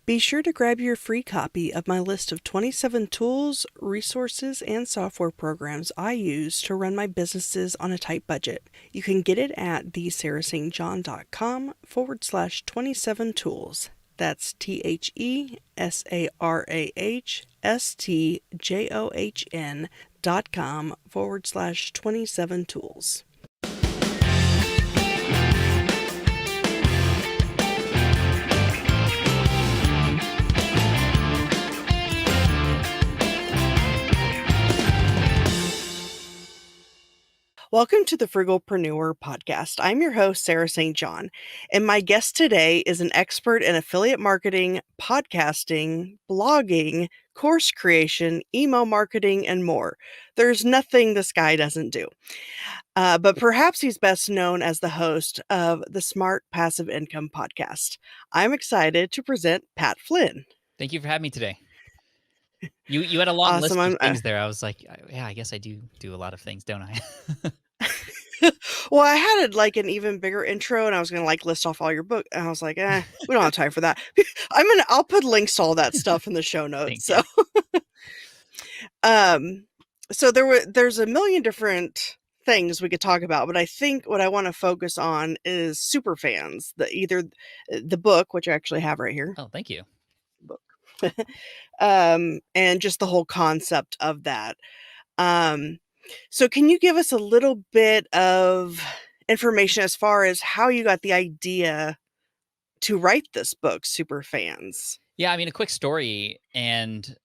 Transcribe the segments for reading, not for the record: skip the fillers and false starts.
Be sure to grab your free copy of my list of 27 tools, resources, and software programs I use to run my businesses on a tight budget. You can get it at thesarahstjohn.com/27 tools. That's THESARAHSTJOHN.com/27 tools. Welcome to the Frugalpreneur podcast. I'm your host, Sarah St. John, and my guest today is an expert in affiliate marketing, podcasting, blogging, course creation, email marketing, and more. There's nothing this guy doesn't do. But perhaps he's best known as the host of the Smart Passive Income podcast. I'm excited to present Pat Flynn. Thank you for having me today. You had a long list Awesome. of things there. I was like, yeah, I guess I do a lot of things, don't I? Well, I had an even bigger intro, and I was gonna list off all your book, and I was like, we don't have time for that. I'll put links to all that stuff in the show notes. Thank So there's a million different things we could talk about, but I think what I want to focus on is Superfans, the book, which I actually have right here. Oh, thank you. Book. And just the whole concept of that. So can you give us a little bit of information as far as how you got the idea to write this book, Superfans? Yeah, I mean, a quick story and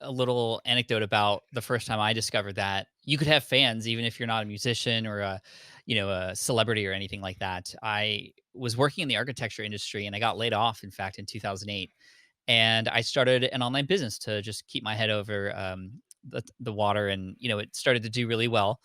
a little anecdote about the first time I discovered that you could have fans even if you're not a musician or a celebrity or anything like that. I was working in the architecture industry and I got laid off, in fact, in 2008. And I started an online business to just keep my head over the water, and it started to do really well.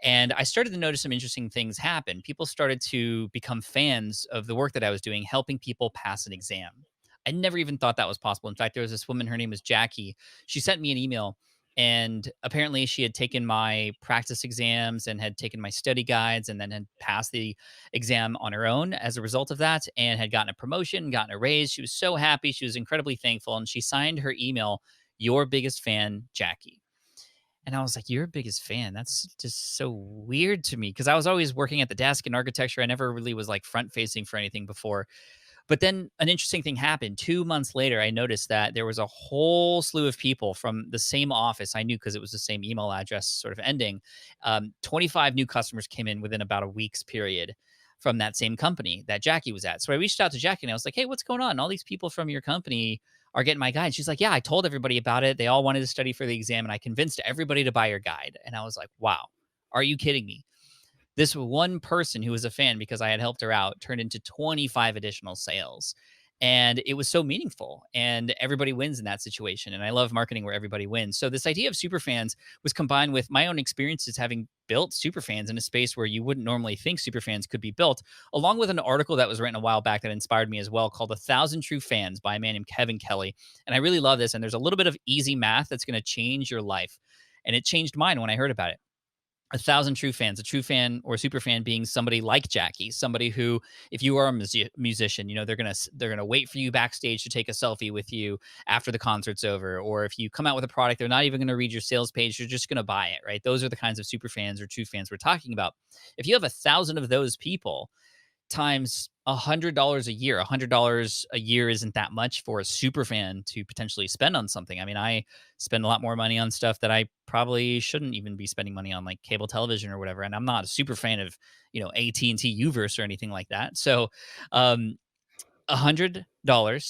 And I started to notice some interesting things happen. People started to become fans of the work that I was doing, helping people pass an exam. I never even thought that was possible. In fact, there was this woman, her name was Jackie. She sent me an email, and apparently she had taken my practice exams and had taken my study guides and then had passed the exam on her own as a result of that, and had gotten a promotion, gotten a raise. She was so happy. She was incredibly thankful. And she signed her email, "Your biggest fan, Jackie." And I was like, "Your biggest fan?" That's just so weird to me, because I was always working at the desk in architecture. I never really was like front facing for anything before. But then an interesting thing happened. 2 months later, I noticed that there was a whole slew of people from the same office. I knew because it was the same email address sort of ending. 25 new customers came in within about a week's period from that same company that Jackie was at. So I reached out to Jackie and I was like, "Hey, what's going on? All these people from your company are getting my guide." She's like, "Yeah, I told everybody about it. They all wanted to study for the exam and I convinced everybody to buy your guide." And I was like, "Wow, are you kidding me?" This one person who was a fan because I had helped her out turned into 25 additional sales. And it was so meaningful, and everybody wins in that situation. And I love marketing where everybody wins. So this idea of superfans was combined with my own experiences having built superfans in a space where you wouldn't normally think superfans could be built, along with an article that was written a while back that inspired me as well, called "1,000 True Fans" by a man named Kevin Kelly. And I really love this. And there's a little bit of easy math that's going to change your life. And it changed mine when I heard about it. 1,000 true fans, a true fan or super fan being somebody like Jackie, somebody who, if you are a musician, they're gonna wait for you backstage to take a selfie with you after the concert's over. Or if you come out with a product, they're not even gonna read your sales page; they're just gonna buy it, right? Those are the kinds of super fans or true fans we're talking about. If you have 1,000 of those people times $100 a year. $100 a year isn't that much for a super fan to potentially spend on something. I mean, I spend a lot more money on stuff that I probably shouldn't even be spending money on, like cable television or whatever. And I'm not a super fan of, AT&T Uverse or anything like that. So, $100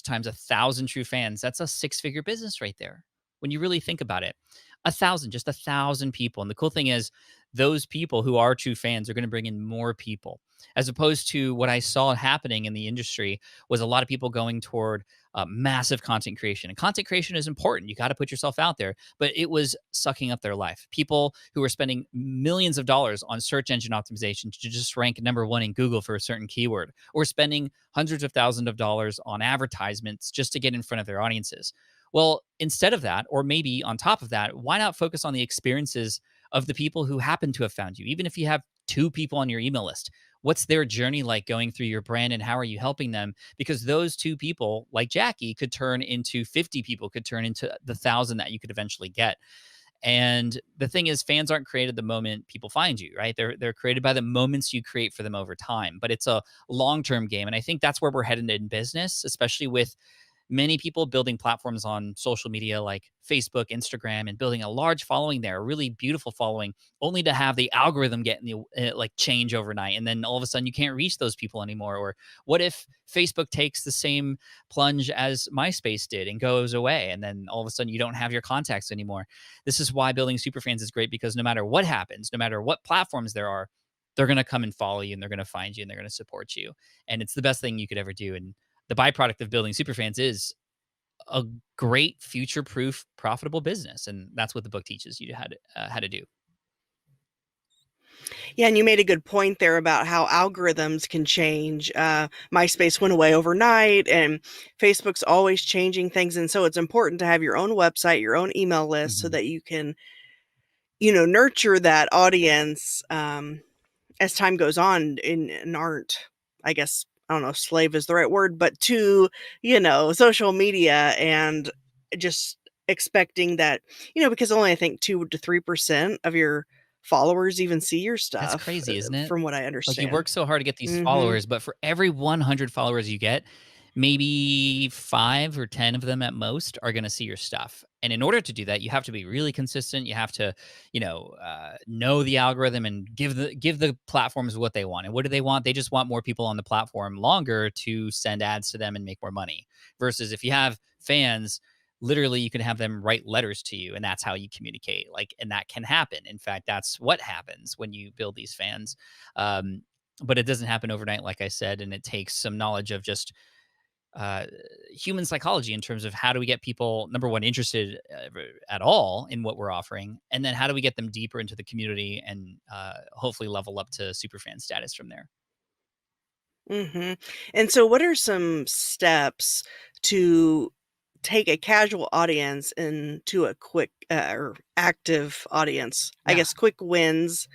times 1,000 true fans, that's a six-figure business right there. When you really think about it, 1,000, just 1,000 people. And the cool thing is, those people who are true fans are going to bring in more people, as opposed to what I saw happening in the industry was a lot of people going toward massive content creation. And content creation is important. You got to put yourself out there, but it was sucking up their life. People who were spending millions of dollars on search engine optimization to just rank number one in Google for a certain keyword, or spending hundreds of thousands of dollars on advertisements just to get in front of their audiences. Well, instead of that, or maybe on top of that, why not focus on the experiences of the people who happen to have found you? Even if you have 2 people on your email list, what's their journey like going through your brand and how are you helping them? Because those two people, like Jackie, could turn into 50 people, could turn into the 1,000 that you could eventually get. And the thing is, fans aren't created the moment people find you, right? They're created by the moments you create for them over time. But it's a long-term game. And I think that's where we're headed in business, especially with many people building platforms on social media like Facebook, Instagram, and building a large following there, a really beautiful following, only to have the algorithm get in the like change overnight, and then all of a sudden you can't reach those people anymore. Or what if Facebook takes the same plunge as MySpace did and goes away, and then all of a sudden you don't have your contacts anymore? This is why building Superfans is great, because no matter what happens, no matter what platforms there are, they're going to come and follow you, and they're going to find you, and they're going to support you, and it's the best thing you could ever do. And the byproduct of building Superfans is a great future-proof, profitable business, and that's what the book teaches you how to do. Yeah, and you made a good point there about how algorithms can change. MySpace went away overnight, and Facebook's always changing things. And so it's important to have your own website, your own email list, so Mhm. that you can, nurture that audience as time goes on and aren't, I guess, I don't know, slave is the right word, but to, social media and just expecting that, because only I think 2 to 3% of your followers even see your That's stuff, crazy, isn't it? from what I Like, you understand. work so hard to get these Mhm. followers, but for every 100 followers you get, maybe 5 or 10 of them at most are gonna see your stuff. And in order to do that, you have to be really consistent. You have to, know the algorithm and give the platforms what they want. And what do they want? They just want more people on the platform longer to send ads to them and make more money. Versus if you have fans, literally you can have them write letters to you, and that's how you communicate. Like, and that can happen. In fact, that's what happens when you build these fans. um, but it doesn't happen overnight, like I said, and it takes some knowledge of just uh, human psychology in terms of how do we get people, number one, interested at all in what we're offering, and then how do we get them deeper into the community and hopefully level up to super fan status from there. Mhm. And so what are some steps to take a casual audience into a quick, or active audience? I Yeah. guess quick wins,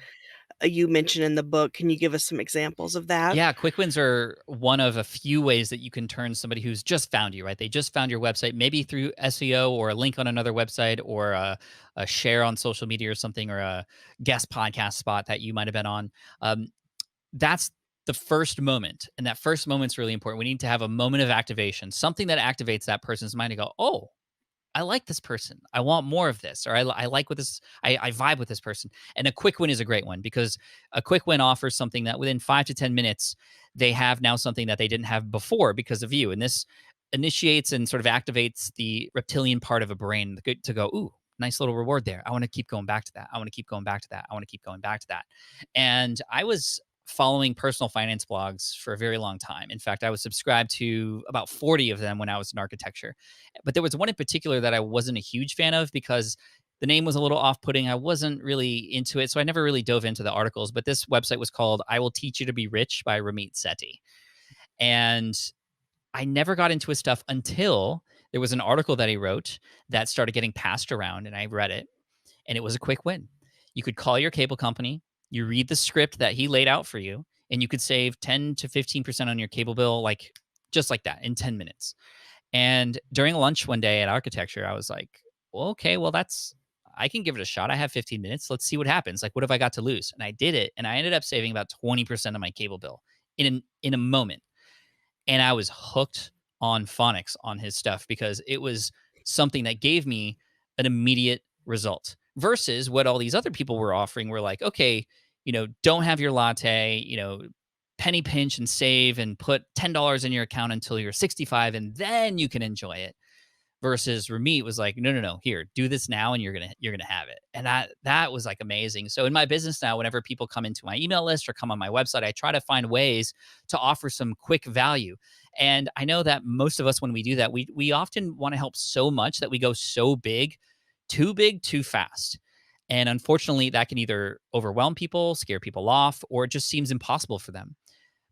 you mentioned in the book. Can you give us some examples of that? Yeah, quick wins are one of a few ways that you can turn somebody who's just found you, right? They just found your website, maybe through SEO or a link on another website or a share on social media or something, or a guest podcast spot that you might have been on. That's the first moment. And that first moment's really important. We need to have a moment of activation, something that activates that person's mind to go, oh, I like this person. I want more of this, or I like what this. I vibe with this person. And a quick win is a great one, because a quick win offers something that within 5 to 10 minutes they have now something that they didn't have before because of you. And this initiates and sort of activates the reptilian part of a brain to go, ooh, nice little reward there. I want to keep going back to that. I want to keep going back to that. I want to keep going back to that. And I was following personal finance blogs for a very long time. In fact, I was subscribed to about 40 of them when I was in architecture. But there was one in particular that I wasn't a huge fan of because the name was a little off-putting. I wasn't really into it, so I never really dove into the articles. But this website was called "I Will Teach You to Be Rich" by Ramit Sethi, and I never got into his stuff until there was an article that he wrote that started getting passed around, and I read it, and it was a quick win. You could call your cable company, you read the script that he laid out for you, and you could save 10 to 15% on your cable bill, like just like that in 10 minutes. And during lunch one day at architecture, I was like, well, okay, well, I can give it a shot. I have 15 minutes. Let's see what happens. Like, what have I got to lose? And I did it. And I ended up saving about 20% of my cable bill in a moment. And I was hooked on phonics on his stuff because it was something that gave me an immediate result versus what all these other people were offering were like, okay, don't have your latte, penny pinch and save and put $10 in your account until you're 65 and then you can enjoy it. Versus Ramit was like, no, no, no, here, do this now and you're gonna have it. And that was like amazing. So in my business now, whenever people come into my email list or come on my website, I try to find ways to offer some quick value. And I know that most of us, when we do that, we often want to help so much that we go so big, too fast. And unfortunately, that can either overwhelm people, scare people off, or it just seems impossible for them.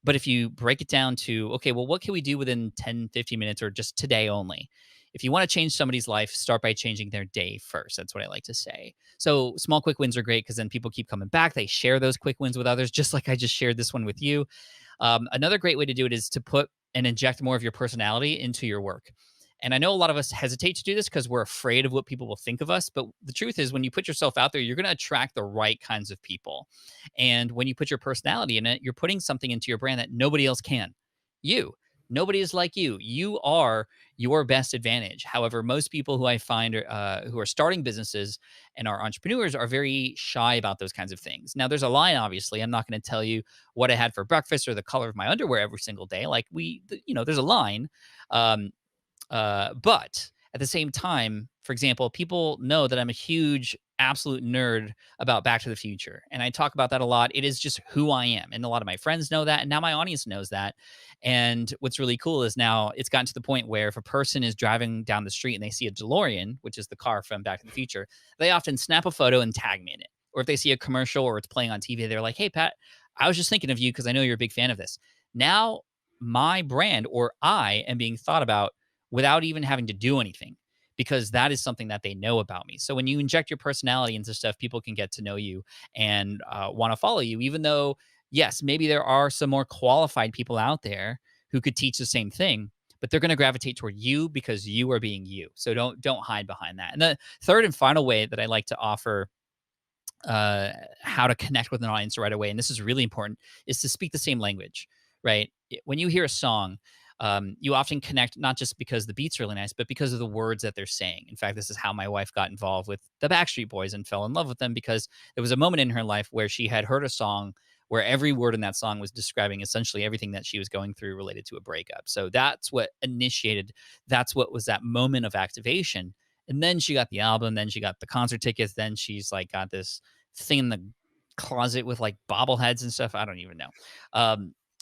But if you break it down to, okay, well, what can we do within 10, 15 minutes or just today only? if you want to change somebody's life, start by changing their day first. That's what I like to say. So small, quick wins are great because then people keep coming back. They share those quick wins with others, just like I just shared this one with you. Another great way to do it is to put and inject more of your personality into your work. And I know a lot of us hesitate to do this because we're afraid of what people will think of us. But the truth is, when you put yourself out there, you're going to attract the right kinds of people. And when you put your personality in it, you're putting something into your brand that nobody else can. You. Nobody is like you. You are your best advantage. However, most people who I find who are starting businesses and are entrepreneurs are very shy about those kinds of things. Now, there's a line, obviously. I'm not going to tell you what I had for breakfast or the color of my underwear every single day. Like there's a line. Um, but at the same time, for example, people know that I'm a huge, absolute nerd about Back to the Future. And I talk about that a lot. It is just who I am. And a lot of my friends know that. And now my audience knows that. And what's really cool is now it's gotten to the point where if a person is driving down the street and they see a DeLorean, which is the car from Back to the Future, they often snap a photo and tag me in it. Or if they see a commercial or it's playing on TV, they're like, hey, Pat, I was just thinking of you because I know you're a big fan of this. Now my brand or I am being thought about without even having to do anything because that is something that they know about me. So when you inject your personality into stuff, people can get to know you and want to follow you, even though, yes, maybe there are some more qualified people out there who could teach the same thing, but they're going to gravitate toward you because you are being you. So don't hide behind that. And the third and final way that I like to offer how to connect with an audience right away, and this is really important, is to speak the same language, right? When you hear a song, you often connect not just because the beat's really nice, but because of the words that they're saying. In fact, this is how my wife got involved with the Backstreet Boys and fell in love with them because there was a moment in her life where she had heard a song where every word in that song was describing essentially everything that she was going through related to a breakup. So that's what initiated, that's what was that moment of activation. And then she got the album, then she got the concert tickets, then she's like got this thing in the closet with like bobbleheads and stuff. I don't even know.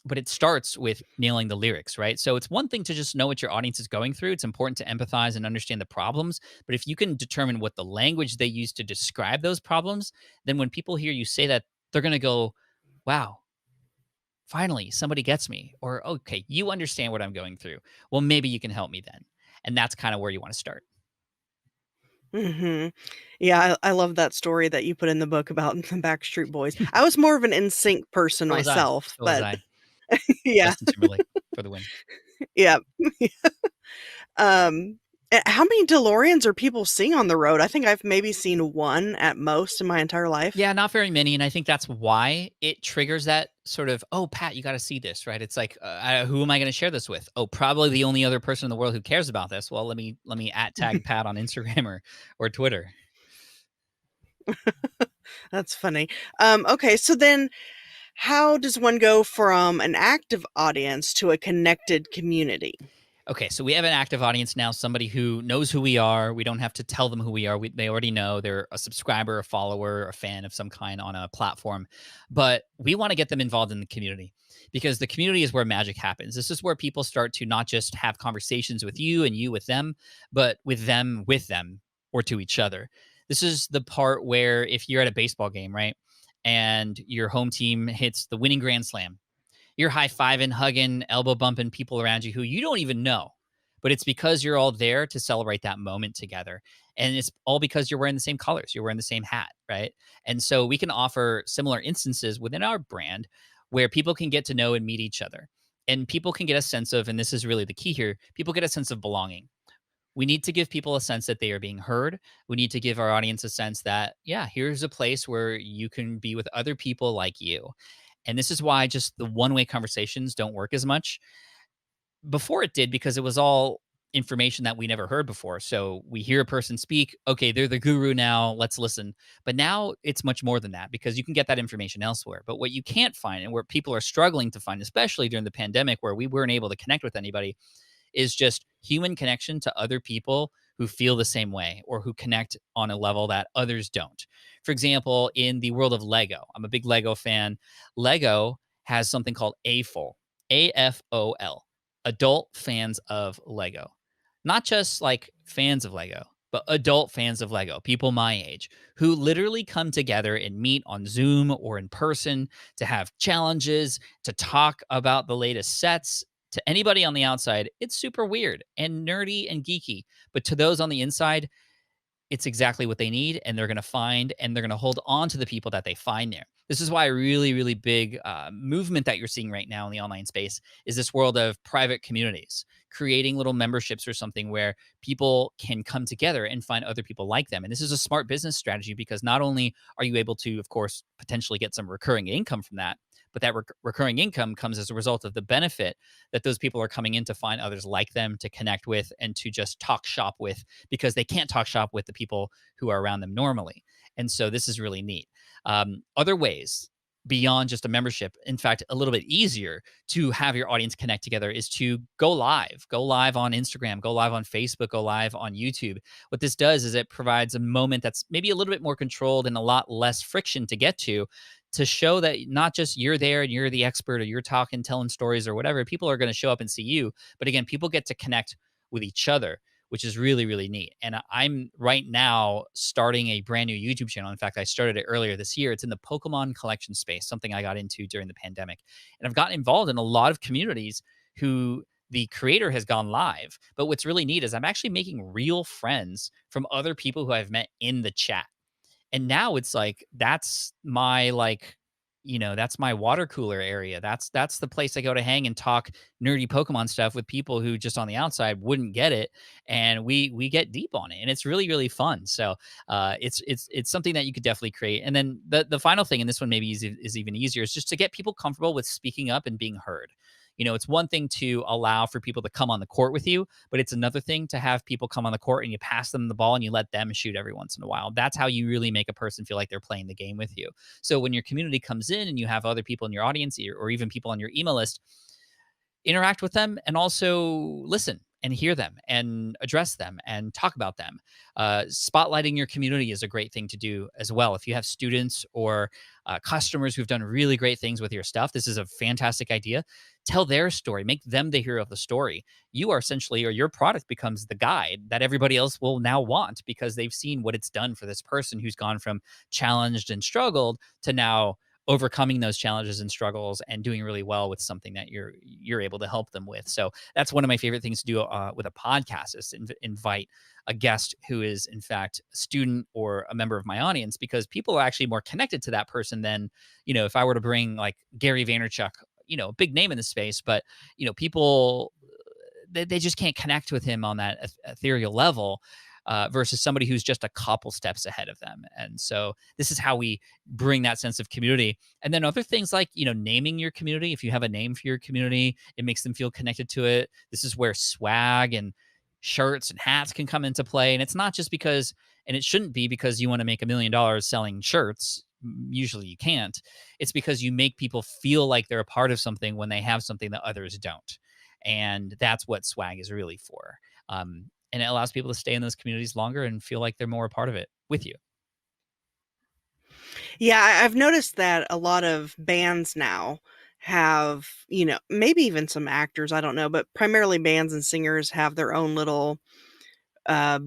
But it starts with nailing the lyrics, right? So it's one thing to just know what your audience is going through. It's important to empathize and understand the problems. But if you can determine what the language they use to describe those problems, then when people hear you say that, they're going to go, wow, finally, somebody gets me. Or, okay, you understand what I'm going through. Well, maybe you can help me then. And that's kind of where you want to start. Mhm. Yeah, I love that story that you put in the book about the Backstreet Boys. I was more of an NSYNC person So was I. myself, So was but I. yeah, Justin Timberlake for the win. yeah. Um, how many DeLoreans are people seeing on the road? I think I've maybe seen 1 at most in my entire life. Yeah, not very many, and I think that's why it triggers that sort of, "Oh, Pat, you gotta see this," right? It's like, who am I gonna share this with? Oh, probably the only other person in the world who cares about this. Well, let me at tag Pat on Instagram or Twitter. That's funny. Okay, so then how does one go from an active audience to a connected community? Okay, so we have an active audience now, somebody who knows who we are. We don't have to tell them who we are. They already know they're a subscriber, a follower, a fan of some kind on a platform. But we want to get them involved in the community because the community is where magic happens. This is where people start to not just have conversations with you and you with them, but with them or to each other. This is the part where if you're at a baseball game, right? And your home team hits the winning grand slam, you're high fiving, hugging, elbow bumping people around you who you don't even know. But it's because you're all there to celebrate that moment together. And it's all because you're wearing the same colors, you're wearing the same hat, right? And so we can offer similar instances within our brand where people can get to know and meet each other. And people can get a sense of, and this is really the key here, people get a sense of belonging. We need to give people a sense that they are being heard. We need to give our audience a sense that, yeah, here's a place where you can be with other people like you. And this is why just the one way conversations don't work as much. Before it did, because it was all information that we never heard before. So we hear a person speak, okay, they're the guru now, let's listen. But now it's much more than that because you can get that information elsewhere. But what you can't find and where people are struggling to find, especially during the pandemic where we weren't able to connect with anybody, is just human connection to other people who feel the same way or who connect on a level that others don't. For example, in the world of Lego, I'm a big Lego fan. Lego has something called AFOL, AFOL, adult fans of Lego. Not just like fans of Lego, but adult fans of Lego, people my age, who literally come together and meet on Zoom or in person to have challenges, to talk about the latest sets, To anybody on the outside, it's super weird and nerdy and geeky. But to those on the inside, it's exactly what they need, and they're going to find, and they're going to hold on to the people that they find there. This is why a really, really big movement that you're seeing right now in the online space is this world of private communities, creating little memberships or something where people can come together and find other people like them. And this is a smart business strategy because not only are you able to, of course, potentially get some recurring income from that, but that recurring income comes as a result of the benefit that those people are coming in to find others like them, to connect with, and to just talk shop with, because they can't talk shop with the people who are around them normally. And so this is really neat. Other ways beyond just a membership, in fact, a little bit easier to have your audience connect together, is to go live on Instagram, go live on Facebook, go live on YouTube. What this does is it provides a moment that's maybe a little bit more controlled and a lot less friction to show that not just you're there and you're the expert or you're talking, telling stories or whatever. People are going to show up and see you. But again, people get to connect with each other, which is really, really neat. And I'm right now starting a brand new YouTube channel. In fact, I started it earlier this year. It's in the Pokemon collection space, something I got into during the pandemic. And I've gotten involved in a lot of communities who the creator has gone live. But what's really neat is I'm actually making real friends from other people who I've met in the chat. And now it's like that's my that's my water cooler area. That's the place I go to hang and talk nerdy Pokemon stuff with people who just on the outside wouldn't get it, and we get deep on it, and it's really, really fun. So it's something that you could definitely create. And then the final thing, and this one maybe is even easier, is just to get people comfortable with speaking up and being heard. It's one thing to allow for people to come on the court with you, but it's another thing to have people come on the court and you pass them the ball and you let them shoot every once in a while. That's how you really make a person feel like they're playing the game with you. So when your community comes in and you have other people in your audience or even people on your email list, interact with them and also listen and hear them and address them and talk about them. Spotlighting your community is a great thing to do as well. If you have students or customers who've done really great things with your stuff, this is a fantastic idea. Tell their story, make them the hero of the story. You are essentially, or your product becomes the guide that everybody else will now want because they've seen what it's done for this person who's gone from challenged and struggled to now overcoming those challenges and struggles and doing really well with something that you're able to help them with. So that's one of my favorite things to do with a podcast, is to invite a guest who is in fact a student or a member of my audience, because people are actually more connected to that person than, if I were to bring like Gary Vaynerchuk, a big name in the space, but people, they just can't connect with him on that ethereal level. Versus somebody who's just a couple steps ahead of them. And so this is how we bring that sense of community. And then other things like, naming your community. If you have a name for your community, it makes them feel connected to it. This is where swag and shirts and hats can come into play. And it's not just because, and it shouldn't be because you want to make $1 million selling shirts. Usually you can't. It's because you make people feel like they're a part of something when they have something that others don't. And that's what swag is really for. And it allows people to stay in those communities longer and feel like they're more a part of it with you. Yeah, I've noticed that a lot of bands now have, maybe even some actors, I don't know, but primarily bands and singers have their own little uh,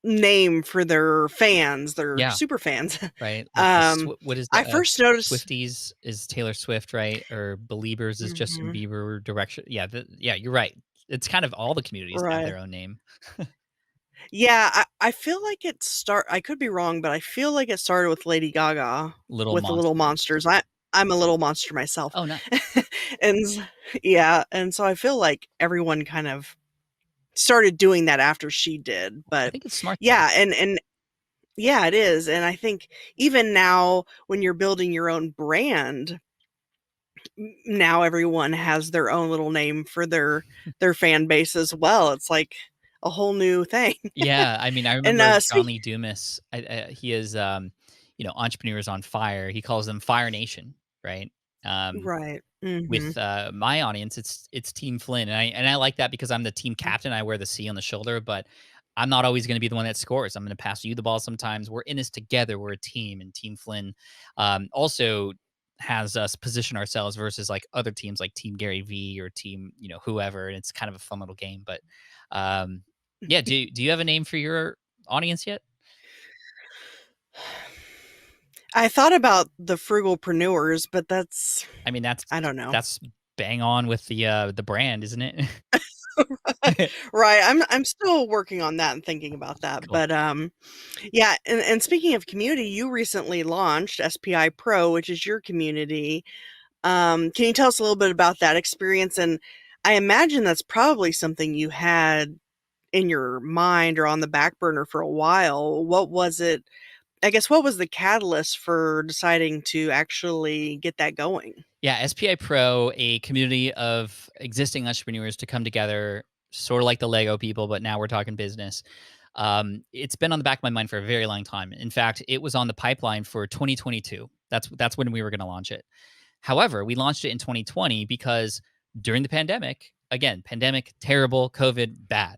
name for their fans, their Yeah, super fans. right. Like um, what is I the first noticed. Swifties is Taylor Swift, right? Or Beliebers is Justin Mhm, Bieber. Direction, yeah, yeah, you're right. It's kind of all the communities have right. their own name. Yeah, I feel like I could be wrong, but I feel like it started with Lady Gaga Little with the Little Monsters. Monsters. I'm a little monster myself. Oh, nice. And yeah, and so I feel like everyone kind of started doing that after she did. I But think it's smart though. yeah, and yeah, it is. And I think even now when you're building your own brand, now everyone has their own little name for their fan base as well. It's like a whole new thing. Yeah, I mean, I And remember John speak Lee Dumas. He is, entrepreneurs on fire. He calls them Fire Nation, right? Um, right. Mhm. with my audience, it's Team Flynn, and I like that because I'm the team captain. I wear the C on the shoulder, but I'm not always going to be the one that scores. I'm going to pass you the ball sometimes. We're in this together. We're a team, and Team Flynn also has us position ourselves versus like other teams like Team Gary V or Team whoever, and it's kind of a fun little game. But um, yeah, do you have a name for your audience yet? I thought about the frugalpreneurs, but I mean, I don't know. that's bang on with the brand, isn't it? Right, I'm still working on that and thinking about that, Cool. but, yeah, and speaking of community, you recently launched SPI Pro, which is your community. Can you tell us a little bit about that experience? And I imagine that's probably something you had in your mind or on the back burner for a while. What was it I guess what was the catalyst for deciding to actually get that going? Yeah, SPI Pro, a community of existing entrepreneurs to come together, sort of like the Lego people, but now we're talking business. It's been on the back of my mind for a very long time. In fact, it was on the pipeline for 2022. That's when we were going to launch it. However, we launched it in 2020 because during the pandemic, again, pandemic, terrible, COVID, bad.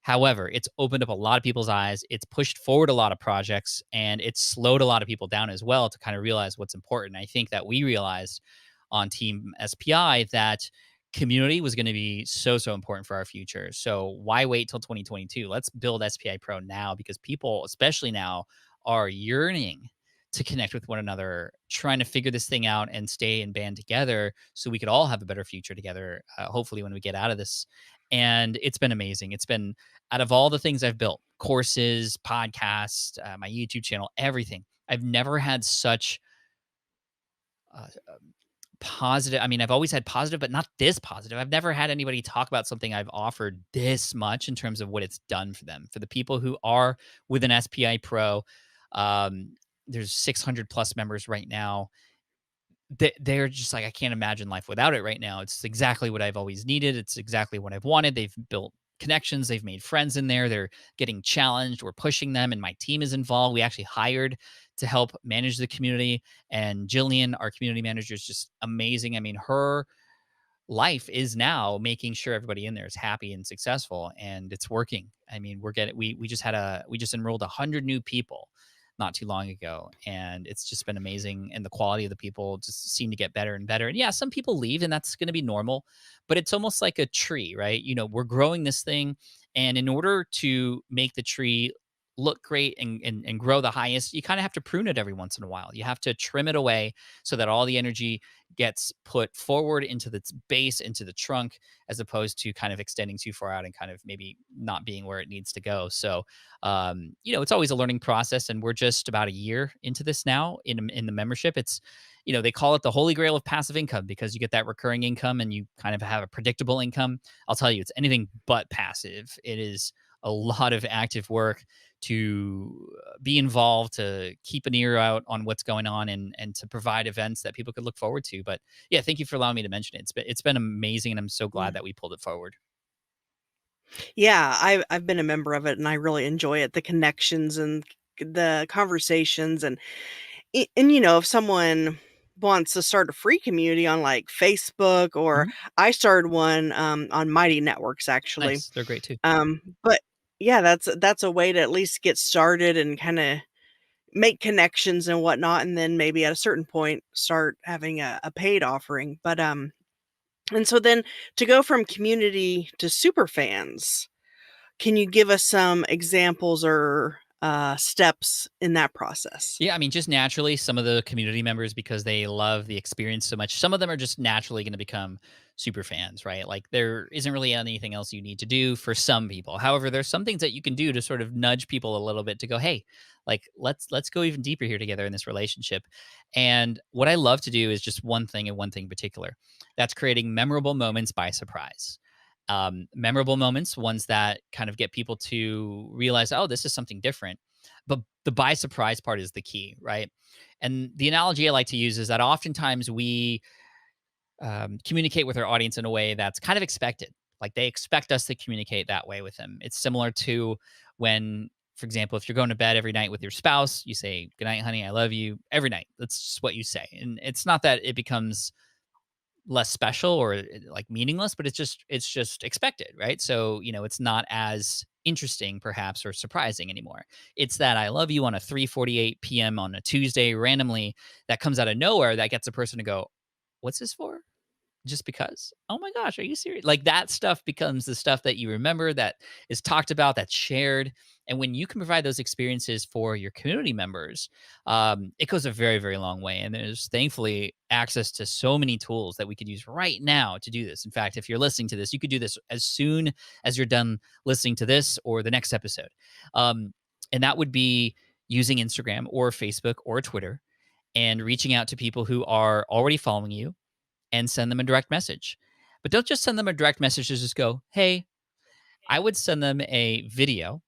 However, it's opened up a lot of people's eyes. It's pushed forward a lot of projects and it's slowed a lot of people down as well to kind of realize what's important. I think that we realized on Team SPI that community was going to be so important for our future. So why wait till 2022? Let's build SPI Pro now because people, especially now, are yearning to connect with one another, trying to figure this thing out and stay and band together so we could all have a better future together, hopefully, when we get out of this. And it's been amazing. It's been out of all the things I've built courses, podcasts, my YouTube channel, everything. I've never had such uh, positive. I mean, I've always had positive, but not this positive. I've never had anybody talk about something I've offered this much in terms of what it's done for them. For the people who are with an SPI Pro, um, there's 600 plus members right now. They're just like, I can't imagine life without it right now. It's exactly what I've always needed. It's exactly what I've wanted. They've built connections. They've made friends in there. They're getting challenged. We're pushing them, and my team is involved. We actually hired to help manage the community. And Jillian, our community manager, is just amazing. I mean, her life is now making sure everybody in there is happy and successful, and it's working. I mean, we just enrolled 100 new people not too long ago, and it's just been amazing. And the quality of the people just seem to get better and better. And yeah, some people leave, and that's going to be normal, but it's almost like a tree, right? You know, we're growing this thing, and in order to make the tree look great and grow the highest, you kind of have to prune it every once in a while. You have to trim it away so that all the energy gets put forward into the base, into the trunk, as opposed to kind of extending too far out and kind of maybe not being where it needs to go. So, you know, it's always a learning process, and we're just about a year into this now in the membership. It's, you know, they call it the holy grail of passive income because you get that recurring income and you kind of have a predictable income. I'll tell you, it's anything but passive. It is a lot of active work to be involved, to keep an ear out on what's going on, and to provide events that people could look forward to. But yeah, thank you for allowing me to mention it. It's been amazing, and I'm so glad Mm. that we pulled it forward. Yeah, I've been a member of it and I really enjoy it. The connections and the conversations and you know, if someone wants to start a free community on like Facebook or Mhm. I started one on Mighty Networks actually. Nice, they're great too. But yeah, that's a way to at least get started and kind of make connections and whatnot, and then maybe at a certain point start having a paid offering. But and so then to go from community to super fans, can you give us some examples or, steps in that process? Yeah, I mean, just naturally, some of the community members, because they love the experience so much, some of them are just naturally going to become super fans, right? Like, there isn't really anything else you need to do for some people. However, there's some things that you can do to sort of nudge people a little bit to go, hey, like, let's go even deeper here together in this relationship. And what I love to do is just one thing and one thing in particular. That's creating memorable moments by surprise. Memorable moments, ones that kind of get people to realize, oh, this is something different, but the by surprise part is the key, right? And the analogy I like to use is that oftentimes we communicate with our audience in a way that's kind of expected. Like, they expect us to communicate that way with them. It's similar to when, for example, if you're going to bed every night with your spouse, you say, "Good night, honey. I love you," every night. That's just what you say. And it's not that it becomes less special or like meaningless, but it's just expected, right? So, you know, it's not as interesting perhaps or surprising anymore. It's that I love you on a 3:48 p.m. on a Tuesday randomly that comes out of nowhere that gets a person to go, "What's this for?" Just because. Oh my gosh, are you serious? Like, that stuff becomes the stuff that you remember, that is talked about, that's shared. And when you can provide those experiences for your community members, it goes a very, very long way. And there's thankfully access to so many tools that we could use right now to do this. In fact, if you're listening to this, you could do this as soon as you're done listening to this or the next episode. Um, and that would be using Instagram or Facebook or Twitter and reaching out to people who are already following you and send them a direct message. But don't just send them a direct message to just go, hey, I would send them a video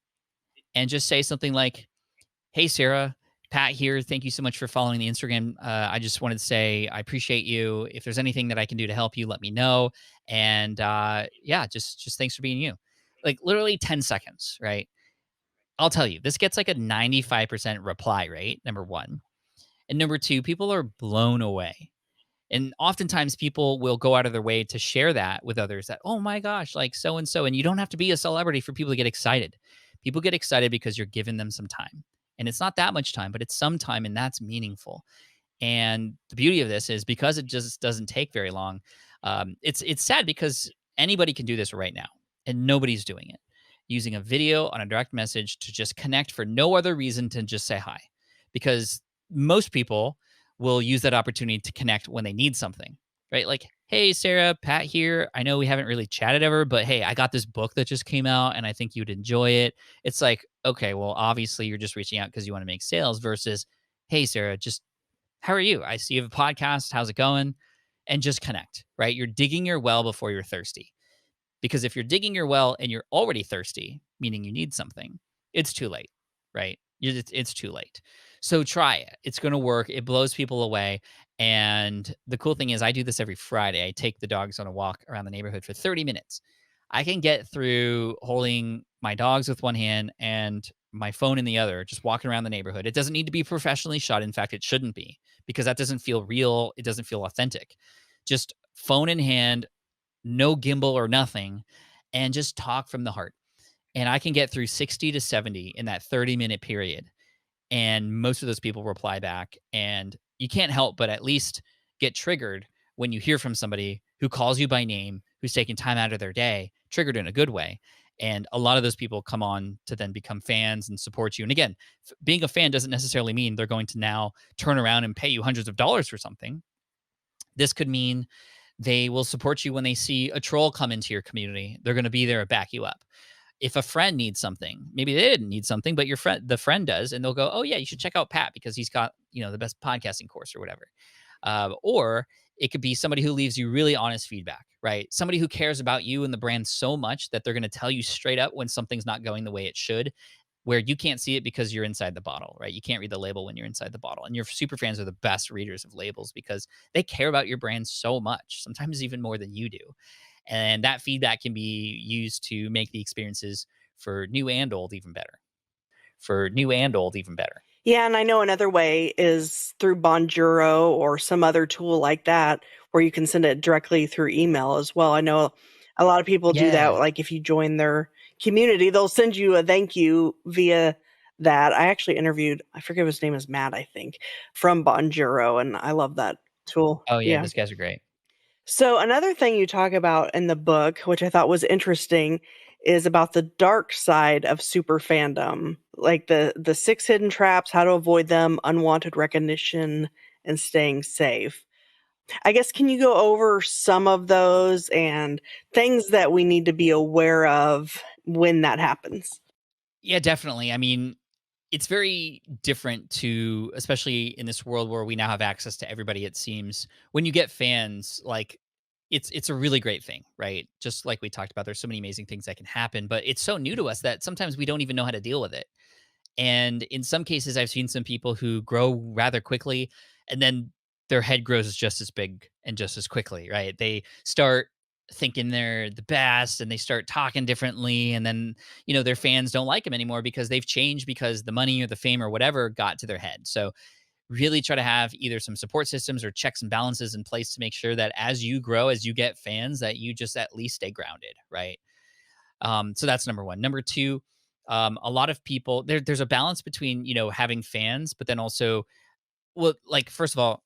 and just say something like, hey, Sarah, Pat here. Thank you so much for following the Instagram. I just wanted to say I appreciate you. If there's anything that I can do to help you, let me know. And yeah, just thanks for being you. Like literally 10 seconds, right? I'll tell you, this gets like a 95% reply rate, number one. And number two, people are blown away. And oftentimes people will go out of their way to share that with others that, oh my gosh, like so and so. And you don't have to be a celebrity for people to get excited. People get excited because you're giving them some time. And it's not that much time, but it's some time, and that's meaningful. And the beauty of this is because it just doesn't take very long. It's sad because anybody can do this right now, and nobody's doing it. Using a video on a direct message to just connect for no other reason than just say hi, because most people will use that opportunity to connect when they need something, right? Like, hey, Sarah, Pat here. I know we haven't really chatted ever, but hey, I got this book that just came out and I think you'd enjoy it. It's like, okay, well, obviously you're just reaching out because you want to make sales versus, hey, Sarah, just how are you? I see you have a podcast. How's it going? And just connect, right? You're digging your well before you're thirsty. Because if you're digging your well and you're already thirsty, meaning you need something, it's too late, right? It's too late. So try it. It's going to work. It blows people away. And the cool thing is, I do this every Friday. I take the dogs on a walk around the neighborhood for 30 minutes. I can get through holding my dogs with one hand and my phone in the other, just walking around the neighborhood. It doesn't need to be professionally shot. In fact, it shouldn't be because that doesn't feel real. It doesn't feel authentic. Just phone in hand, no gimbal or nothing, and just talk from the heart. And I can get through 60 to 70 in that 30-minute period. And most of those people reply back. And you can't help but at least get triggered when you hear from somebody who calls you by name, who's taking time out of their day, triggered in a good way. And a lot of those people come on to then become fans and support you. And again, being a fan doesn't necessarily mean they're going to now turn around and pay you hundreds of dollars for something. This could mean they will support you when they see a troll come into your community. They're going to be there to back you up. If a friend needs something, maybe they didn't need something, but the friend does, and they'll go, "Oh yeah, you should check out Pat because he's got the best podcasting course or whatever." Or it could be somebody who leaves you really honest feedback, right? Somebody who cares about you and the brand so much that they're going to tell you straight up when something's not going the way it should, where you can't see it because you're inside the bottle, right? You can't read the label when you're inside the bottle. And your super fans are the best readers of labels because they care about your brand so much, sometimes even more than you do. And that feedback can be used to make the experiences for new and old even better. For new and old even better. Yeah, and I know another way is through Bonjoro or some other tool like that where you can send it directly through email as well. I know a lot of people do that. Yeah. Like if you join their community, they'll send you a thank you via that. I actually interviewed, I forget his name is Matt, I think, from Bonjoro, and I love that tool. Oh yeah, Yeah. those guys are great. So another thing you talk about in the book, which I thought was interesting, is about the dark side of super fandom, like the six hidden traps, how to avoid them, unwanted recognition, and staying safe. I guess can you go over some of those and things that we need to be aware of when that happens? Yeah, definitely. I mean, it's very different to, especially in this world where we now have access to everybody, it seems. When you get fans, like it's a really great thing, right? Just like we talked about, there's so many amazing things that can happen, but it's so new to us that sometimes we don't even know how to deal with it. And in some cases, I've seen some people who grow rather quickly and then their head grows just as big and just as quickly, right? They start thinking they're the best and they start talking differently. And then, their fans don't like them anymore because they've changed because the money or the fame or whatever got to their head. So, really try to have either some support systems or checks and balances in place to make sure that as you grow, as you get fans, that you just at least stay grounded, right? So that's number one. Number two, a lot of people there's a balance between having fans, but then also, well, like first of all,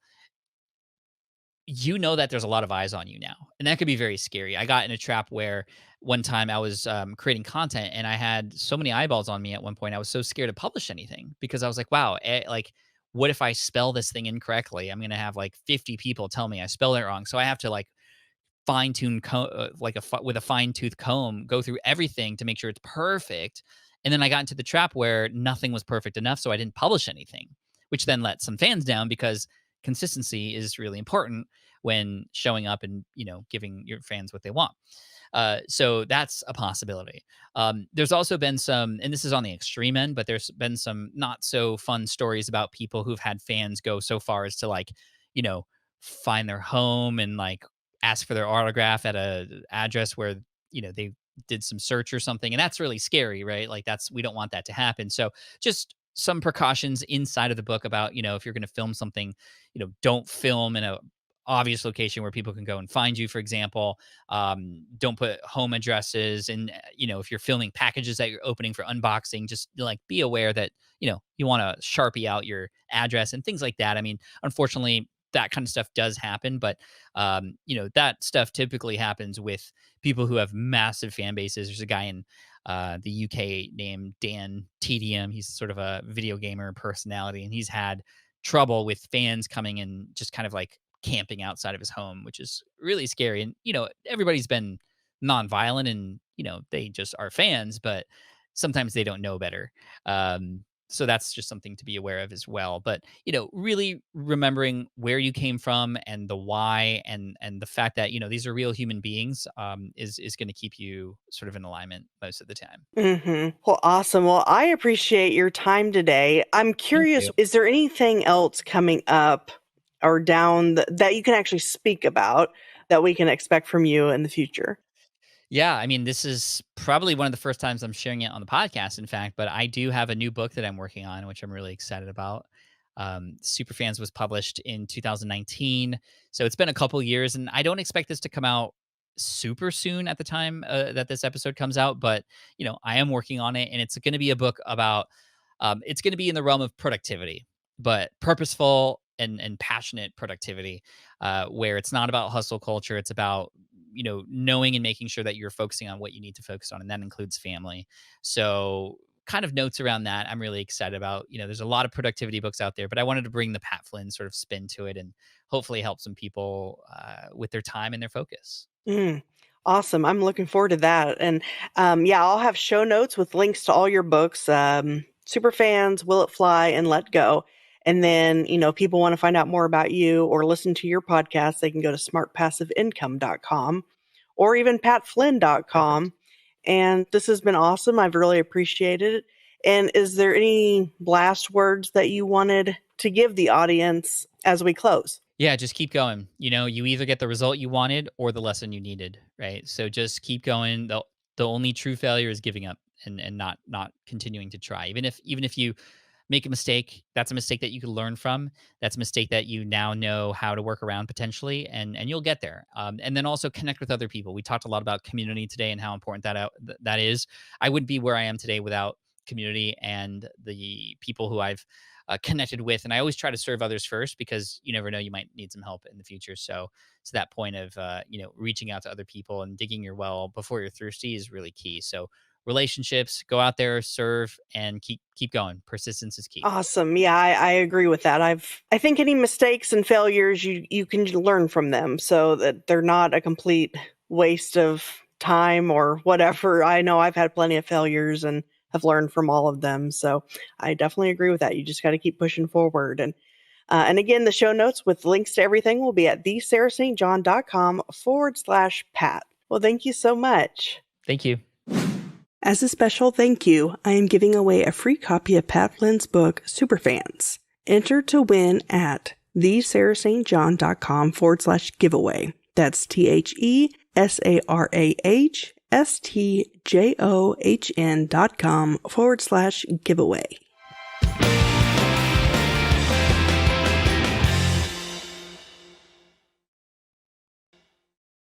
you know that there's a lot of eyes on you now, and that could be very scary. I got in a trap where one time I was creating content and I had so many eyeballs on me at one point. I was so scared to publish anything because I was like, wow, like, what if I spell this thing incorrectly? I'm going to have like 50 people tell me I spelled it wrong. So I have to like fine tune, like with a fine tooth comb, go through everything to make sure it's perfect. And then I got into the trap where nothing was perfect enough. So I didn't publish anything, which then let some fans down because consistency is really important when showing up and, giving your fans what they want. So that's a possibility. There's also been some, and this is on the extreme end, but there's been some not so fun stories about people who've had fans go so far as to like, you know, find their home and like ask for their autograph at a address where, they did some search or something. And that's really scary, right? Like we don't want that to happen. So just some precautions inside of the book about, if you're going to film something, don't film in a obvious location where people can go and find you, for example. Don't put home addresses. And, if you're filming packages that you're opening for unboxing, just like be aware that, you want to Sharpie out your address and things like that. I mean, unfortunately, that kind of stuff does happen, but that stuff typically happens with people who have massive fan bases. There's a guy in the UK named Dan TDM. He's sort of a video gamer personality, and he's had trouble with fans coming and just kind of like camping outside of his home, which is really scary. And everybody's been nonviolent, and they just are fans, but sometimes they don't know better. So that's just something to be aware of as well. But really remembering where you came from and the why, and the fact that these are real human beings, is going to keep you sort of in alignment most of the time. Well, awesome. Well, I appreciate your time today. I'm Thank curious, you. is there anything else coming up or down that you can actually speak about that we can expect from you in the future? Yeah, I mean, this is probably one of the first times I'm sharing it on the podcast, in fact, but I do have a new book that I'm working on, which I'm really excited about. Superfans was published in 2019, so it's been a couple years, and I don't expect this to come out super soon at the time that this episode comes out, but I am working on it, and it's going to be a book about. It's going to be in the realm of productivity, but purposeful and passionate productivity, where it's not about hustle culture. It's about knowing and making sure that you're focusing on what you need to focus on, and that includes family. So kind of notes around that I'm really excited about. There's a lot of productivity books out there, but I wanted to bring the Pat Flynn sort of spin to it and hopefully help some people with their time and their focus. Mm, awesome. I'm looking forward to that. And yeah, I'll have show notes with links to all your books, Superfans, Will It Fly, and Let Go. And then, people want to find out more about you or listen to your podcast, they can go to smartpassiveincome.com or even Perfect. patflynn.com. And this has been awesome. I've really appreciated it. And is there any last words that you wanted to give the audience as we close? Yeah, just keep going. You either get the result you wanted or the lesson you needed, right? So just keep going. The only true failure is giving up and not continuing to try. Even if you make a mistake, that's a mistake that you can learn from. That's a mistake that you now know how to work around potentially, and you'll get there. And then also connect with other people. We talked a lot about community today and how important that is. I wouldn't be where I am today without community and the people who I've connected with. And I always try to serve others first because you never know, you might need some help in the future. So to that point of reaching out to other people and digging your well before you're thirsty is really key. So relationships, go out there, serve, and keep going. Persistence is key. Awesome. Yeah, I agree with that. I think any mistakes and failures you can learn from them so that they're not a complete waste of time or whatever. I know I've had plenty of failures and have learned from all of them. So I definitely agree with that. You just got to keep pushing forward. And again, the show notes with links to everything will be at thesarahstjohn.com/Pat. Well, thank you so much. Thank you. As a special thank you, I am giving away a free copy of Pat Flynn's book, Superfans. Enter to win at thesarahstjohn.com/giveaway. That's THESARAHSTJOHN.com/giveaway.